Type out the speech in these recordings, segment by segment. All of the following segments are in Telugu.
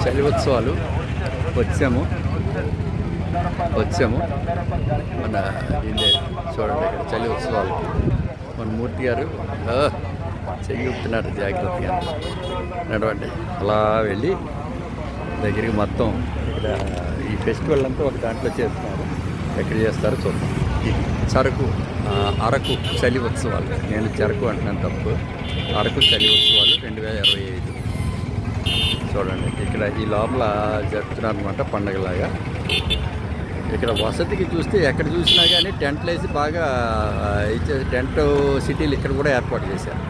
చలి ఉత్సవాలు వచ్చాము మన ఇదే చూడండి ఇక్కడ చలి ఉత్సవాలు మన మూర్తి గారు చెయ్యి ఊపుతున్నారు జాగ్రత్తగా నడవండి అలా వెళ్ళి దగ్గరికి మొత్తం ఇక్కడ ఈ ఫెస్టివల్ అంతా ఒక దాంట్లో చేస్తున్నారు ఎక్కడ చేస్తారో చూద్దాం ఇది అరకు చలి ఉత్సవాలు నేను చెరకు అంటున్నాను తప్పు అరకు చలి ఉత్సవాలు 2025 చూడండి ఇక్కడ ఈ లోపల జరుపుతున్నారు అనమాట పండగలాగా ఇక్కడ వసతికి చూస్తే ఎక్కడ చూసినా కానీ టెంట్లు వేసి బాగా టెంట్ సిటీలు ఇక్కడ కూడా ఏర్పాటు చేశారు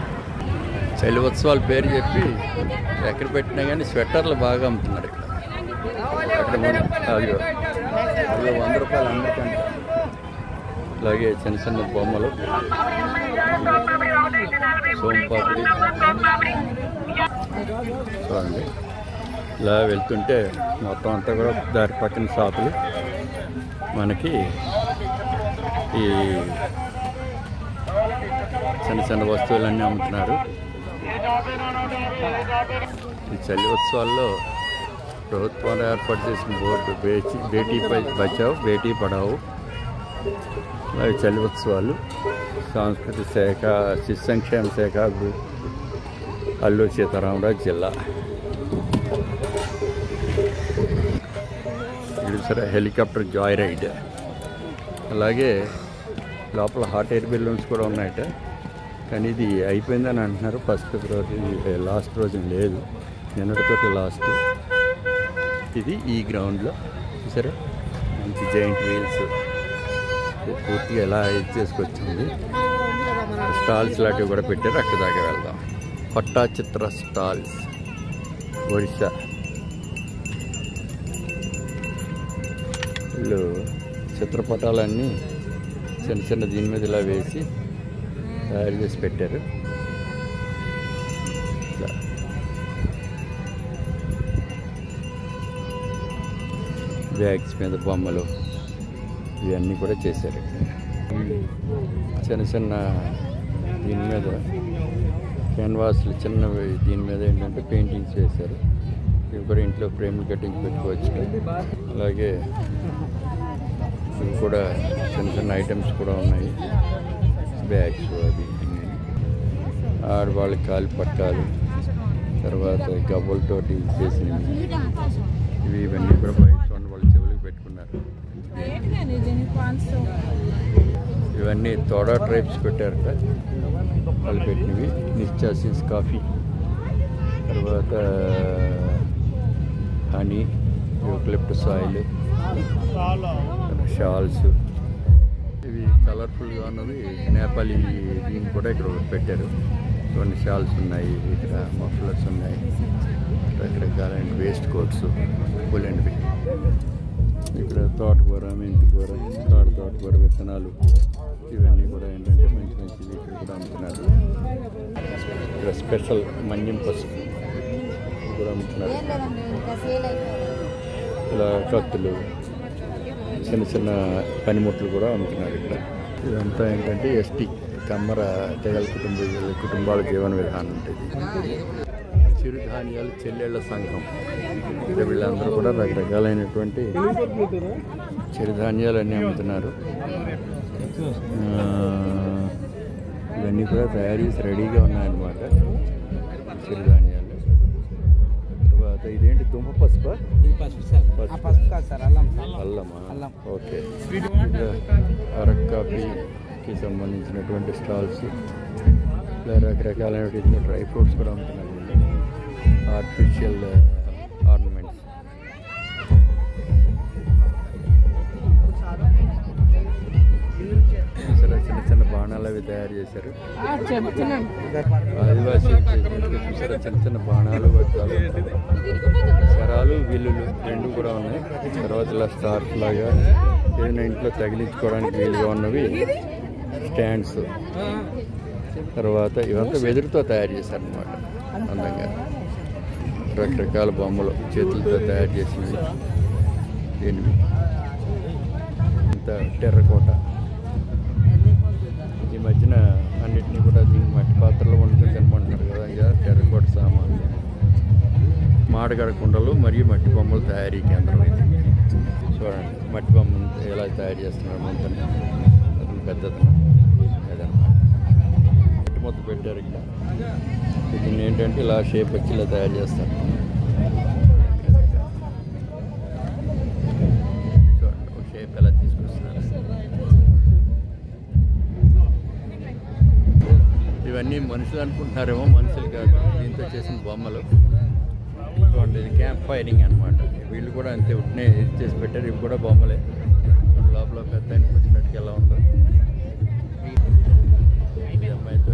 చలి ఉత్సవాల పేరు చెప్పి ఎక్కడ పెట్టినా కానీ స్వెటర్లు బాగా అమ్ముతున్నారు ఇక్కడ అదిగో 100 రూపాయలు అందరికంటే అలాగే చిన్న చిన్న బొమ్మలు సోంపాపిడి చూడండి ఇలా వెళ్తుంటే మొత్తం అంతా కూడా దారి పక్కన షాపులు మనకి ఈ చిన్న చిన్న వస్తువులన్నీ అమ్ముతున్నారు ఈ చలి ఉత్సవాల్లో ప్రభుత్వం ఏర్పాటు చేసిన బోర్డు బేటీ బచావ్ బేటీ పడావు అలాగే చలి ఉత్సవాలు సాంస్కృతిక శాఖ శిశు సంక్షేమ శాఖ అల్లూరు సీతారామరాజు జిల్లా ఇది సరే హెలికాప్టర్ జాయ్ రైడ్ అలాగే లోపల హాట్ ఎయిర్ బెలూన్స్ కూడా ఉన్నాయట కానీ ఇది అయిపోయిందని అంటున్నారు ఫస్ట్ ఫిబ్రవరి లాస్ట్ రోజు లేదు నిన్నటితో లాస్ట్ ఇది ఈ గ్రౌండ్లో సరే మంచి జైంట్ వీల్స్ పూర్తిగా ఎలా ఇది చేసుకొచ్చింది స్టాల్స్ లాంటివి కూడా పెట్టారు అక్కడ దాకా వెళ్దాం పట్టాచిత్ర స్టాల్స్ ఒడిశా వీళ్ళు చిత్రపటాలన్నీ చిన్న చిన్న దీని మీద ఇలా వేసి తయారు చేసి పెట్టారు బ్యాగ్స్ మీద బొమ్మలు ఇవన్నీ కూడా చేశారు చిన్న చిన్న దీని మీద క్యాన్వాస్లు చిన్నవి దీని మీద ఏంటంటే పెయింటింగ్స్ వేశారు ఇవి కూడా ఇంట్లో ఫ్రేమ్లు కట్టింగ్ పెట్టుకోవచ్చు అలాగే ఇవి కూడా చిన్న చిన్న ఐటమ్స్ కూడా ఉన్నాయి బ్యాగ్స్ అది ఆడవాళ్ళకి కాలు పట్టాలు తర్వాత గవ్వలతోటి చేసినవి ఇవన్నీ కూడా బయట చూడండి వాళ్ళ చెవులకు పెట్టుకున్నారు ఇవన్నీ తోడా ట్రైబ్స్ పెట్టారట వాళ్ళు పెట్టినవి నిశ్చాసిస్ కాఫీ తర్వాత హనీ యూక్లిప్టస్ ఆయిల్ షాల్స్ ఇవి కలర్ఫుల్గా ఉన్నది నేపాలీ దీన్ని కూడా ఇక్కడ పెట్టారు కొన్ని షాల్స్ ఉన్నాయి ఇక్కడ మఫ్లర్స్ ఉన్నాయి రకరకాలైన వేస్ట్ కోట్స్ పూలండివి ఇక్కడ తోటకూర మెంతికూర తోటకూర విత్తనాలు ఇవన్నీ కూడా ఏంటంటే మంచి మంచివి ఇక్కడ కూడా అమ్ముతున్నారు ఇక్కడ స్పెషల్ మన్యం పసుపు కూడా అమ్ముతున్నారు ఇలా కత్తులు చిన్న చిన్న పనిముట్లు కూడా అమ్ముతున్నారు ఇక్కడ ఇదంతా ఏంటంటే ఎస్టీ కమ్మర తెగల కుటుంబాల జీవన విధానం ఉంటుంది చిరుధాన్యాలు చెల్లెళ్ల సంఘం ఇక్కడ వీళ్ళందరూ కూడా రకరకాలైనటువంటి చిరుధాన్యాలు అన్నీ అమ్ముతున్నారు ఇవన్నీ కూడా తయారు చేసి రెడీగా ఉన్నాయన్నమాట చిరుధాన్యాలు తర్వాత ఇదేంటి దుంప పసుపా అల్లమా ఓకే అరకు కాఫీకి సంబంధించినటువంటి స్టాల్స్ ఇలా రకరకాలైనటువంటి డ్రై ఫ్రూట్స్ కూడా అమ్ముతున్నారు ఆర్టిఫిషియల్ ఆర్నమెంట్స్ చిన్న చిన్న బాణాలు అవి తయారు చేశారు ఆదివాసీ చూసారా చిన్న చిన్న బాణాలు శరాలు విల్లులు రెండు కూడా ఉన్నాయి తర్వాత ఇలా స్టార్స్ లాగా ఏదైనా ఇంట్లో తగిలించుకోవడానికి వీలుగా ఉన్నవి స్టాండ్స్ తర్వాత ఇవంతా వెదురుతో తయారు చేశారనమాట అందంగా రకరకాల బొమ్మలు చేతులతో తయారు చేసినవి దీనివి ఇంత టెర్రకోట ఈ మధ్యన అన్నిటినీ కూడా దీన్ని మట్టి పాత్రలో వండుకొని తినమంటున్నారు కదా ఇక టెర్రకోట సామాన్లు మాడగడ కుండలు మరియు మట్టి బొమ్మల తయారీ కేంద్రం ఇది. చూడండి మట్టి బొమ్మను ఎలా తయారు చేస్తున్నారు ముందు పెద్దతనం అదనమాట. మట్టి మొత్తం పెట్టారు ఇక్కడ. దీన్ని ఏంటంటే ఇలా షేప్ వచ్చి ఇలా తయారు చేస్తారు. చూడండి ఒక షేప్ ఎలా తీసుకొస్తున్నారు. ఇవన్నీ మనుషులు అనుకుంటున్నారేమో, మనుషులు కాదు, దీంతో చేసిన బొమ్మలు. చూడండి ఇది క్యాంప్ ఫైరింగ్ అనమాట. వీళ్ళు కూడా అంతే ఉట్నే ఇది చేసి పెట్టారు. ఇవి కూడా బొమ్మలే. లోపల పెద్ద ఆయనకి వచ్చినట్టుగా ఎలా ఉందో ఈ అమ్మాయితో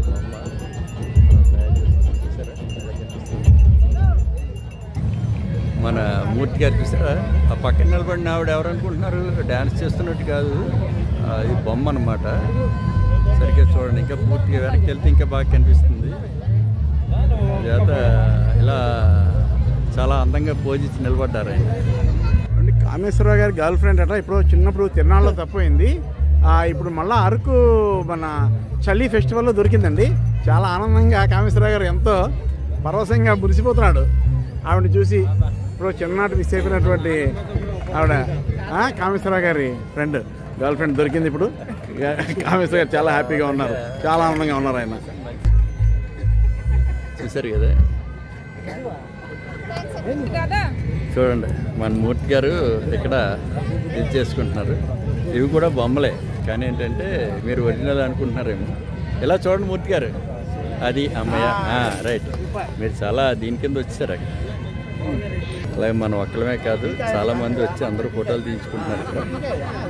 బొమ్మ తయారు చేస్తున్నారు. చూసారా ఎలా కనిపిస్తుంది? మన మూర్తి గారు చూసారా? ఆ పక్కన నిలబడిన ఆవిడ ఎవరు అనుకుంటున్నారు? డ్యాన్స్ చేస్తున్నట్టు కాదు, ఇది బొమ్మ అనమాట. సరిగ్గా చూడండి, ఇంకా పూర్తిగా వెనక్కి వెళ్తే ఇంకా బాగా కనిపిస్తుంది. చేత ఇలా చాలా అందంగా పోజించి నిలబడ్డారు ఆయన. కామేశ్వరరావు గారి గర్ల్ ఫ్రెండ్ అట ఇప్పుడు చిన్నప్పుడు తిరునాళ్ళలో తప్పిపోయింది. ఇప్పుడు మళ్ళీ అరకు మన చలి ఫెస్టివల్లో దొరికిందండి. చాలా ఆనందంగా కామేశ్వరరావు గారు ఎంతో పరవశంగా మురిసిపోతున్నాడు ఆవిడని చూసి. ఇప్పుడు చిన్ననాటి మిస్ అయిపోయినటువంటి ఆవిడ కామేశ్వరరావు గారి ఫ్రెండ్ గర్ల్ ఫ్రెండ్ దొరికింది. ఇప్పుడు కామేశ్వర గారు చాలా హ్యాపీగా ఉన్నారు, చాలా ఆనందంగా ఉన్నారు ఆయన. చూసారు కదా, చూడండి మన మూర్తి గారు ఇక్కడ ఇది చేసుకుంటున్నారు. ఇవి కూడా బొమ్మలే, కానీ ఏంటంటే మీరు ఒరిజినల్ అనుకుంటున్నారేమో. ఇలా చూడండి మూర్తి గారు, అది అమ్మయ్య రైట్. మీరు చాలా దీని కింద వచ్చారు అక్కడ. అలాగే మనం ఒక్కలమే కాదు, చాలామంది వచ్చి అందరూ ఫోటోలు తీయించుకుంటున్నారు ఇక్కడ.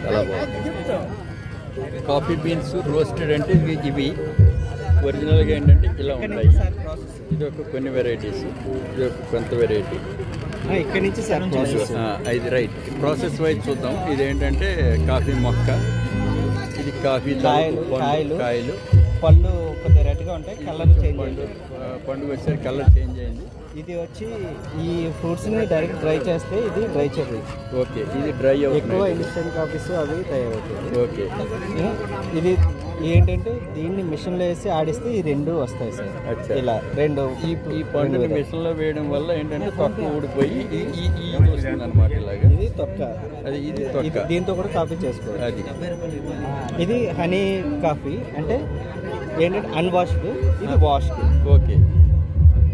చాలా బాగుంది. కాఫీ బీన్స్ రోస్టెడ్ అంటే ఇవి ఒరిజినల్గా ఏంటంటే ఇలా ఉంటాయి. ఇది ఒక కొన్ని వెరైటీస్, ఇది ఒక కొంత వెరైటీ. ఇక్కడ నుంచి ఇది రైట్. ప్రాసెస్ వైజ్ చూద్దాం. ఇదేంటంటే కాఫీ మొక్క, ఇది కాఫీ కాయలు, పళ్ళు కొద్దిగా రెడ్గా ఉంటాయి, కలర్ చేంజ్ అయింది. పండుగ వచ్చేసరికి కలర్ చేంజ్ అయింది. ఇది వచ్చి ఈ ఫ్రూట్స్ని డైరెక్ట్ డ్రై చేస్తే ఇది డ్రై చెర్రీ. ఓకే, ఇది డ్రై ఎక్కువ ఇన్స్టెంట్ కాఫీస్ అవి తయారవుతాయి. ఓకే, ఇది ఏంటంటే దీన్ని మిషన్లో వేసి ఆడిస్తే ఈ రెండు వస్తాయి సార్. ఇలా రెండు ఈ పండుగ మిషన్లో వేయడం వల్ల ఏంటంటే తొక్క ఊడిపోయి వస్తుంది అనమాట. ఇలాగా ఇది తొక్క, అది ఇది తొక్క. దీంతో కూడా కాఫీ చేసుకోవాలి. అది ఇది హనీ కాఫీ అంటే ఏంటంటే అన్వాష్డ్, ఇది వాష్డ్. ఓకే,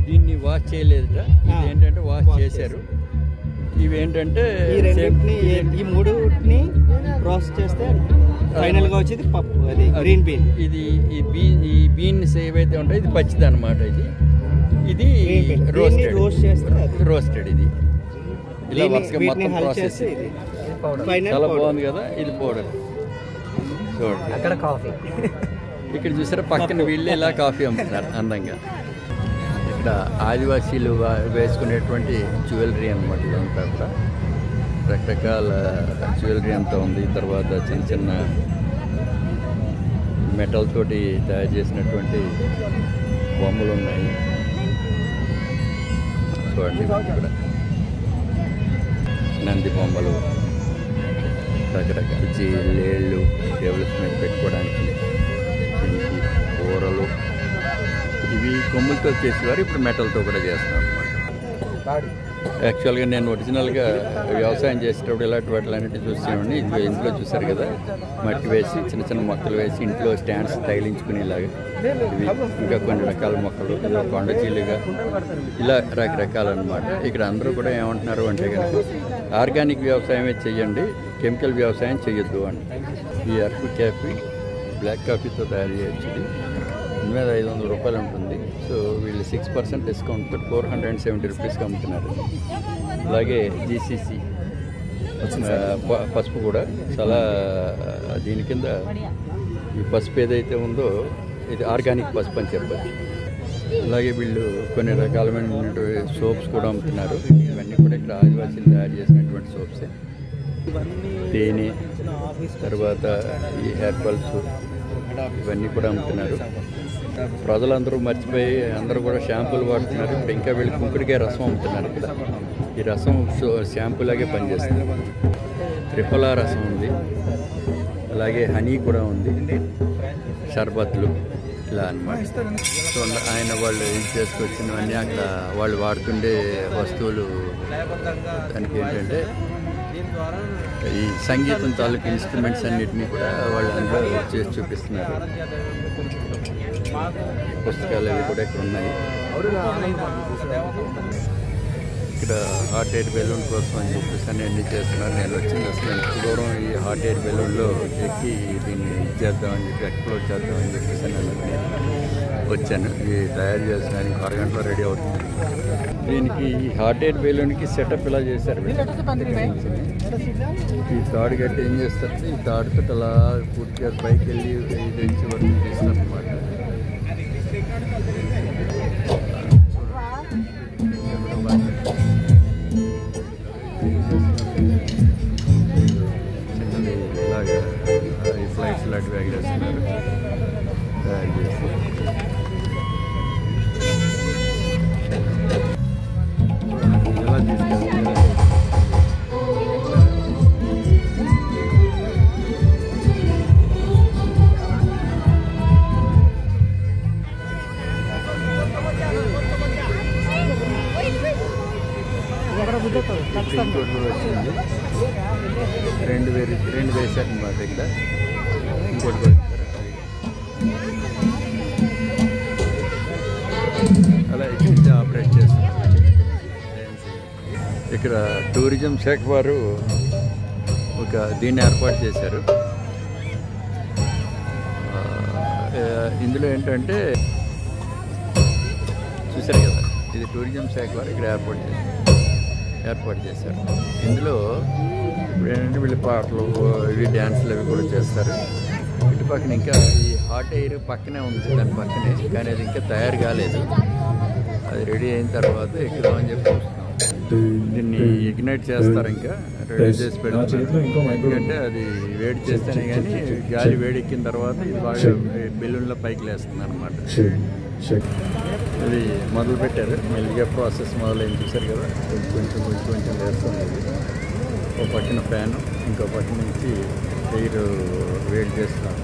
దీన్ని వాష్ చేయలేదుట, ఇది ఏంటంటే వాష్ చేశారు. ఇవి ఏంటంటే ఈ మూడుని ప్రాసెస్ చేస్తే ఫైనల్ గా వచ్చేది పప్పు, అది గ్రీన్ బీన్. ఇది ఈ బీన్స్ ఏవైతే ఉంటాయో ఇది పచ్చిది అనమాట. ఇది రోస్ట్ చేస్తే రోస్టెడ్. ఇది ఇలా వరుసగా మొత్తం ప్రాసెస్. చాలా బాగుంది కదా. ఇది పౌడర్ చూడండి. అక్కడ కాఫీ, ఇక్కడ చూసారా పక్కన వీళ్ళు ఇలా కాఫీ అమ్ముతున్నారు అందంగా. ఇక్కడ ఆదివాసీలు వేసుకునేటువంటి జ్యువెలరీ అనమాట. ఇదంతా కూడా రకరకాల జ్యువెలరీ అంతా ఉంది. తర్వాత చిన్న చిన్న మెటల్ తోటి తయారు చేసినటువంటి బొమ్మలు ఉన్నాయి. చూడండి ఇక్కడ నంది బొమ్మలు, రకరకాల లేళ్ళు, టేబుల్స్ మీద పెట్టుకోవడానికి, కూరలు. ఇవి కొమ్ములతో చేసేవారు, ఇప్పుడు మెటల్తో కూడా చేస్తున్నారు అనమాట. యాక్చువల్గా నేను ఒరిజినల్గా వ్యవసాయం చేసేటప్పుడు ఇలాంటి వాటిలన్నింటినీ చూసేవాడిని. ఇంట్లో చూసారు కదా, మట్టి వేసి చిన్న చిన్న మొక్కలు వేసి ఇంట్లో స్టాండ్స్ తగిలించుకునేలాగా. ఇవి ఇంకా కొన్ని రకాల మొక్కలు, కొండచీలుగా ఇలా రకరకాలన్నమాట. ఇక్కడ అందరూ కూడా ఏమంటున్నారు అంటే కనుక ఆర్గానిక్ వ్యవసాయమే చెయ్యండి, కెమికల్ వ్యవసాయం చెయ్యొద్దు అని. ఈ అరకు కాఫీ బ్లాక్ కాఫీతో తయారు చేయొచ్చు. దీని మీద 500 రూపాయలు ఉంటుంది. సో వీళ్ళు 6% డిస్కౌంట్తో 470 రూపీస్కి అమ్ముతున్నారు. అలాగే జీసీసీ పసుపు కూడా చాలా, దీని కింద ఈ పసుపు ఏదైతే ఉందో ఇది ఆర్గానిక్ పసుపు అని చెప్పచ్చు. అలాగే వీళ్ళు కొన్ని రకాలైనటువంటి సోప్స్ కూడా అమ్ముతున్నారు. ఇవన్నీ కూడా ఇక్కడ ఆదివాసీలు తయారు చేసినటువంటి సోప్సే. తేనె, తర్వాత ఈ హెర్బల్స్ ఇవన్నీ కూడా అమ్ముతున్నారు. ప్రజలందరూ మర్చిపోయి అందరూ కూడా షాంపూలు వాడుతున్నారు. ఇప్పుడు ఇంకా వీళ్ళు కుంకుడికాయ రసం అమ్ముతున్నారు ఇక్కడ. ఈ రసం షాంపూ లాగే పనిచేస్తుంది. త్రిఫలా రసం ఉంది, అలాగే హనీ కూడా ఉంది, షర్బత్లు ఇలా అనమాట. చూడండి ఆయన వాళ్ళు ఏం చేసుకొచ్చినవన్నీ అక్కడ వాళ్ళు వాడుతుండే వస్తువులు. దానికి ఏంటంటే ఈ సంగీతం తాలూకు ఇన్స్ట్రుమెంట్స్ అన్నిటినీ కూడా వాళ్ళు అందులో చేసి చూపిస్తున్నారు. పుస్తకాలు అవి కూడా ఇక్కడ ఉన్నాయి. ఇక్కడ హాట్ ఎయిర్ బెలూన్ కోసం అని చెప్పేసి అన్నీ చేస్తున్నారు. నేను వచ్చింది అసలు ఎంత దూరం ఈ హాట్ ఎయిర్ బెలూన్లో ఎక్కి దీన్ని చేద్దామని చెప్పి ఎక్స్ప్లోర్ చేద్దామని చెప్పేసి నేను వచ్చాను. ఇది తయారు చేస్తున్నాను, 6 గంటలో రెడీ అవుతుంది. దీనికి ఈ హాట్ ఎయిర్ బెలూన్కి సెటప్ ఇలా చేశారు. ఈ తాడు గట్టి ఏం చేస్తారు, ఈ తాడుతో అలా పూర్తిగా పైకి వెళ్ళి 5 ఇంచ్ వరకు తీస్తారు అన్నమాట. చిన్నది ఇలాగా ఈ ఫ్లైట్స్ లాంటివి ఎగరేస్తున్నారు తయారు చేసి. ఎలా తీసుకెళ్తున్నారు వచ్చింది. 2 వేసారు అన్నమాట. ఇక్కడ ఇంకోటి కూడా అలా ఇక్కడ ఆపరేట్ చేస్తారు. ఇక్కడ టూరిజం శాఖ వారు ఒక దీన్ని ఏర్పాటు చేశారు. ఇందులో ఏంటంటే చూసారు కదా, ఇది టూరిజం శాఖ వారు ఇక్కడ ఏర్పాటు చేశారు. ఇందులో ఇప్పుడు ఏంటంటే వీళ్ళు పాటలు ఇవి డ్యాన్సులు అవి కూడా చేస్తారు. ఇటు పక్కన ఇంకా ఈ హాట్ ఎయిర్ పక్కనే ఉంది, దాని పక్కనే, కానీ అది ఇంకా తయారు కాలేదు. అది రెడీ అయిన తర్వాత ఎక్కుదామని చెప్పి చూస్తున్నాం. దీన్ని ఇగ్నైట్ చేస్తారు, ఇంకా రెడీ చేసి పెడతారు. ఎందుకంటే అది వేడి చేస్తేనే కానీ గాలి వేడెక్కిన తర్వాత ఇది బాగా బెలూన్లో పైకి లేస్తుంది అన్నమాట. ఇది మొదలు పెట్టారు, మెల్లిగా ప్రాసెస్ మొదలైంది. చూసారు కదా, కొంచెం వేస్తుంది. ఒక పక్కన ఫ్యాను, ఇంకో పక్క నుంచి ఎయిర్ వేడి చేస్తాం.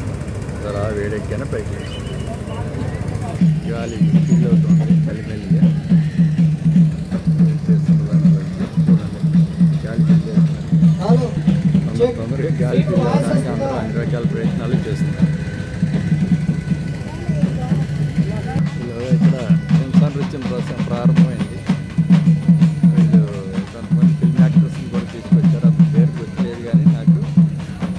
అలా వేడెక్కానే పైకి లేస్తుంది. గాలి ఫీల్ అవుతుంది మెల్లిమెల్లిగా చేస్తున్నదాన్ని చూడండి. గాలి ఫీల్ చేస్తున్నారు. తొందరగా గాలి ఫీల్ అవ్వడానికి అందరూ అన్ని రకాల ప్రయత్నాలు చేస్తున్నారు. ఇక్కడ నృత్యం కోసం ప్రారంభమైంది. వీళ్ళు కొంతమంది ఫిల్మ్ యాక్టర్స్ని కూడా తీసుకొచ్చారు. అతని పేరు గుర్తులేదు, కానీ నాకు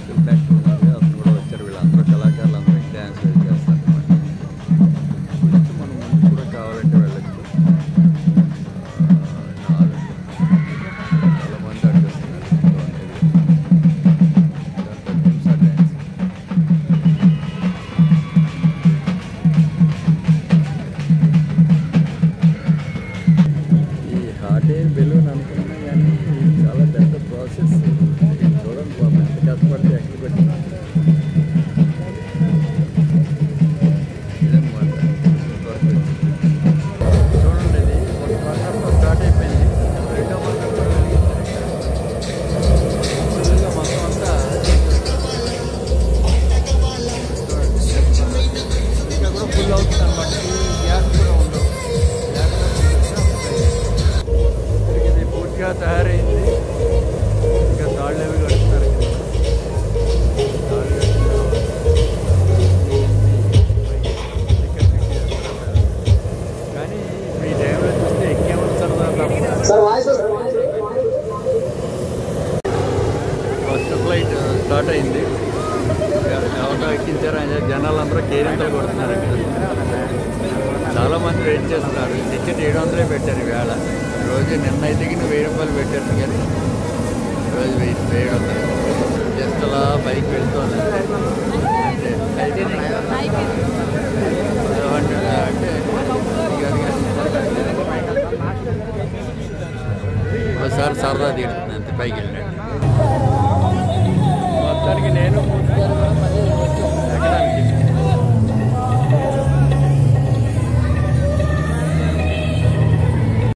ఫిల్మ్ యాక్టర్ ఉన్నారు, అతను కూడా వచ్చారు. వీళ్ళందరూ కళాకారులు అందరూ డ్యాన్స్ చేస్తారు అన్నమాట. మనం ముందు కూడా కావాలంటే వెళ్ళచ్చు. చాలా మంది అడ్డొస్తున్నారు. డ్యాన్స్ హాట్ ఎయిర్ బెలూన్ అనుకున్నా కానీ చాలా పెద్ద ప్రాసెస్. చూడండి బాబు, ఎంత కష్టపడితే ఎక్కడ పెట్టినా ఇదన్నమాట. చూడండి, ఇది ఒక ప్రాసెస్లో స్టార్ట్ అయిపోయింది. రెండో మొత్తం అంతా ఇంకా కూడా ఫుల్ అవుతుంది అన్నమాట. గ్యాస్ కూడా ఉండవు. ఇది పూర్తిగా తయారైంది. ఇంకా తాళ్ళు అవి కడుతున్నారు. కానీ ఈ టైంలో చూస్తే ఎక్కేమో సరదా ఫస్ట్ ఫ్లైట్ స్టార్ట్ అయింది. ఎవరో ఎక్కించారు, ఆయన జనాలందరూ కేరింతలు కొడుతున్నారు. చాలామంది వెయిట్ చేస్తున్నారు. టికెట్ 700 పెట్టారు ఈవేళ. రోజు నిన్న అయితే 1000 రూపాయలు పెట్టారు, కానీ రోజు 700. జస్ట్ అలా బైక్ వెళ్తుంది. అంటే ఒకసారి సరదా తీరుతుంది అంతే పైకి వెళ్ళినట్టు. మొత్తానికి నేను